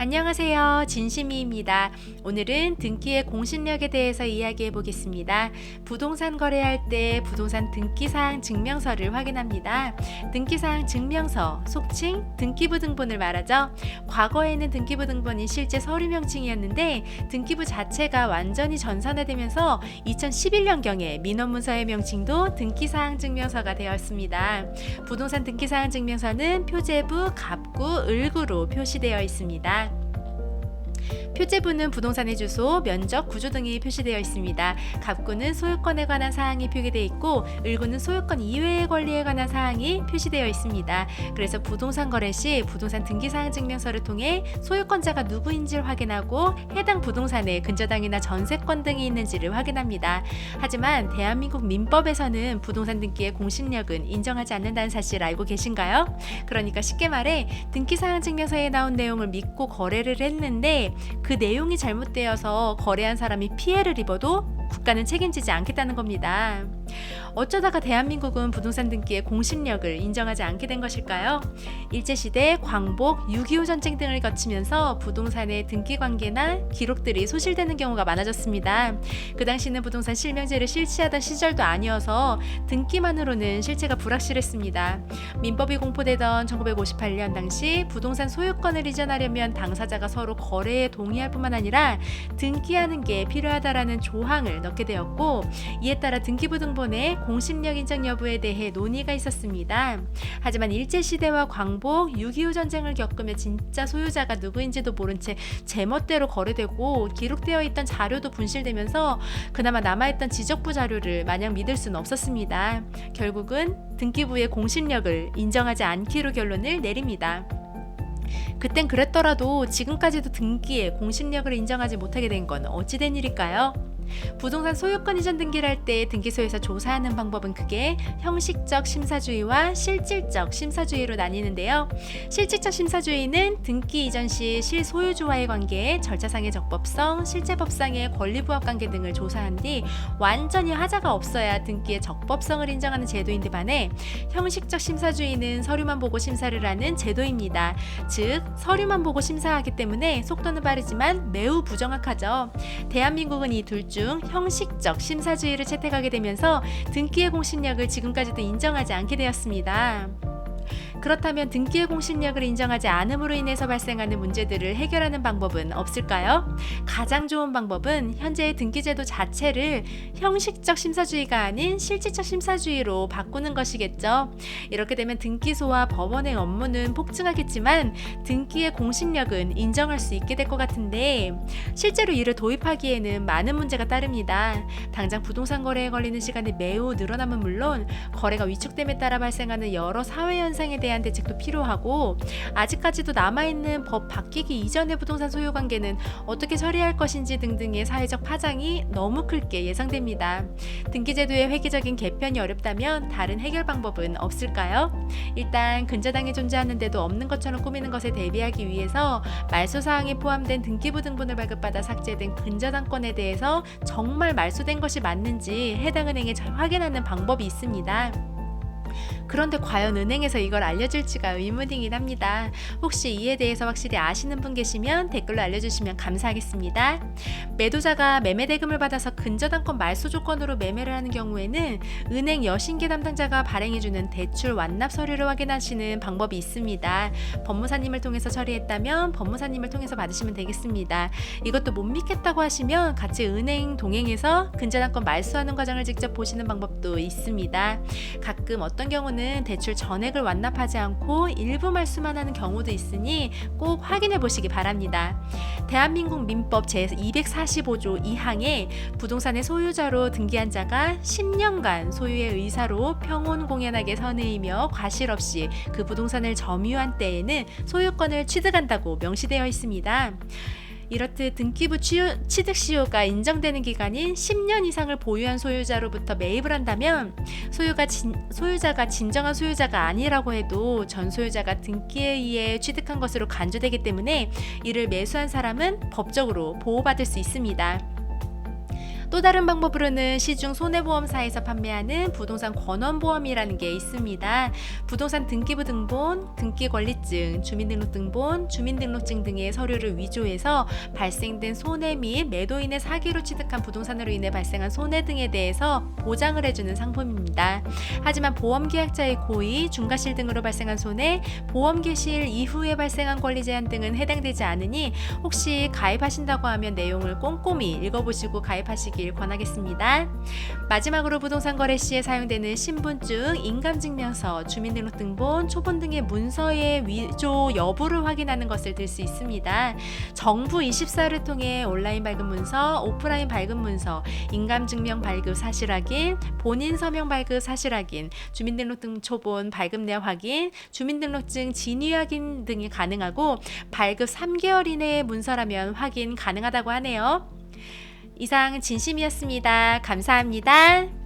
안녕하세요. 진심이입니다. 오늘은 등기의 공신력에 대해서 이야기해 보겠습니다. 부동산 거래할 때 부동산 등기사항 증명서를 확인합니다. 등기사항 증명서, 속칭 등기부 등본을 말하죠. 과거에는 등기부 등본이 실제 서류 명칭이었는데 등기부 자체가 완전히 전산화되면서 2011년경에 민원문서의 명칭도 등기사항 증명서가 되었습니다. 부동산 등기사항 증명서는 표제부, 갑구, 을구로 표시되어 있습니다. 표제부는 부동산의 주소, 면적, 구조 등이 표시되어 있습니다. 갑구는 소유권에 관한 사항이 표기되어 있고 을구는 소유권 이외의 권리에 관한 사항이 표시되어 있습니다. 그래서 부동산 거래 시 부동산 등기사항 증명서를 통해 소유권자가 누구인지를 확인하고 해당 부동산에 근저당이나 전세권 등이 있는지를 확인합니다. 하지만 대한민국 민법에서는 부동산 등기의 공신력은 인정하지 않는다는 사실을 알고 계신가요? 그러니까 쉽게 말해 등기사항 증명서에 나온 내용을 믿고 거래를 했는데 그 내용이 잘못되어서 거래한 사람이 피해를 입어도 국가는 책임지지 않겠다는 겁니다. 어쩌다가 대한민국은 부동산 등기의 공신력을 인정하지 않게 된 것일까요? 일제시대, 광복, 6.25 전쟁 등을 거치면서 부동산의 등기 관계나 기록들이 소실되는 경우가 많아졌습니다. 그 당시는 부동산 실명제를 실시하던 시절도 아니어서 등기만으로는 실체가 불확실했습니다. 민법이 공포되던 1958년 당시 부동산 소유권을 이전하려면 당사자가 서로 거래에 동의할 뿐만 아니라 등기하는 게 필요하다라는 조항을 넣게 되었고, 이에 따라 등기부 등본의 공신력 인정 여부에 대해 논의가 있었습니다. 하지만 일제시대와 광복, 6.25 전쟁을 겪으며 진짜 소유자가 누구인지도 모른 채 제멋대로 거래되고 기록되어 있던 자료도 분실되면서 그나마 남아있던 지적부 자료를 마냥 믿을 수는 없었습니다. 결국은 등기부의 공신력을 인정하지 않기로 결론을 내립니다. 그땐 그랬더라도 지금까지도 등기의 공신력을 인정하지 못하게 된 건 어찌된 일일까요? 부동산 소유권 이전 등기를 할 때 등기소에서 조사하는 방법은 크게 형식적 심사주의와 실질적 심사주의로 나뉘는데요. 실질적 심사주의는 등기 이전 시 실소유주와의 관계, 절차상의 적법성, 실제법상의 권리부합 관계 등을 조사한 뒤 완전히 하자가 없어야 등기의 적법성을 인정하는 제도인데 반해 형식적 심사주의는 서류만 보고 심사를 하는 제도입니다. 즉 서류만 보고 심사하기 때문에 속도는 빠르지만 매우 부정확하죠. 대한민국은 이 둘 중 형식적 심사주의를 채택하게 되면서 등기의 공신력을 지금까지도 인정하지 않게 되었습니다. 그렇다면 등기의 공신력을 인정하지 않음으로 인해서 발생하는 문제들을 해결하는 방법은 없을까요? 가장 좋은 방법은 현재의 등기제도 자체를 형식적 심사주의가 아닌 실질적 심사주의로 바꾸는 것이겠죠. 이렇게 되면 등기소와 법원의 업무는 폭증하겠지만 등기의 공신력은 인정할 수 있게 될 것 같은데 실제로 이를 도입하기에는 많은 문제가 따릅니다. 당장 부동산 거래에 걸리는 시간이 매우 늘어남은 물론 거래가 위축됨에 따라 발생하는 여러 사회 현상에 대한 대책도 필요하고, 아직까지도 남아있는 법 바뀌기 이전의 부동산 소유 관계는 어떻게 처리할 것인지 등등의 사회적 파장이 너무 클게 예상됩니다. 등기제도의 획기적인 개편이 어렵다면 다른 해결 방법은 없을까요? 일단 근저당이 존재하는데도 없는 것처럼 꾸미는 것에 대비하기 위해서 말소사항이 포함된 등기부 등본을 발급받아 삭제된 근저당권에 대해서 정말 말소된 것이 맞는지 해당 은행에 확인하는 방법이 있습니다. 그런데 과연 은행에서 이걸 알려줄지가 의문이긴 합니다. 혹시 이에 대해서 확실히 아시는 분 계시면 댓글로 알려주시면 감사하겠습니다. 매도자가 매매 대금을 받아서 근저당권 말소 조건으로 매매를 하는 경우에는 은행 여신계 담당자가 발행해주는 대출 완납 서류를 확인하시는 방법이 있습니다. 법무사님을 통해서 처리했다면 법무사님을 통해서 받으시면 되겠습니다. 이것도 못 믿겠다고 하시면 같이 은행 동행해서 근저당권 말소하는 과정을 직접 보시는 방법도 있습니다. 가끔 어떤 경우는 대출 전액을 완납하지 않고 일부 말소만 하는 경우도 있으니 꼭 확인해 보시기 바랍니다. 대한민국 민법 제245조 2항에 부동산의 소유자로 등기한 자가 10년간 소유의 의사로 평온공연하게 선의이며 과실 없이 그 부동산을 점유한 때에는 소유권을 취득한다고 명시되어 있습니다. 이렇듯 등기부 취득 시효가 인정되는 기간인 10년 이상을 보유한 소유자로부터 매입을 한다면 소유자가 진정한 소유자가 아니라고 해도 전 소유자가 등기에 의해 취득한 것으로 간주되기 때문에 이를 매수한 사람은 법적으로 보호받을 수 있습니다. 또 다른 방법으로는 시중 손해보험사에서 판매하는 부동산 권원보험이라는 게 있습니다. 부동산 등기부 등본, 등기권리증, 주민등록등본, 주민등록증 등의 서류를 위조해서 발생된 손해 및 매도인의 사기로 취득한 부동산으로 인해 발생한 손해 등에 대해서 보장을 해주는 상품입니다. 하지만 보험계약자의 고의, 중과실 등으로 발생한 손해, 보험 개시일 이후에 발생한 권리 제한 등은 해당되지 않으니 혹시 가입하신다고 하면 내용을 꼼꼼히 읽어보시고 가입하시길 권하겠습니다. 마지막으로 부동산 거래 시에 사용되는 신분증, 인감증명서, 주민등록등본, 초본 등의 문서의 위조 여부를 확인하는 것을 들 수 있습니다. 정부 24를 통해 온라인 발급 문서, 오프라인 발급 문서, 인감증명 발급 사실 확인, 본인 서명 발급 사실 확인, 주민등록등 초본 발급 내역 확인, 주민등록증 진위 확인 등이 가능하고 발급 3개월 이내의 문서라면 확인 가능하다고 하네요. 이상 진심이었습니다. 감사합니다.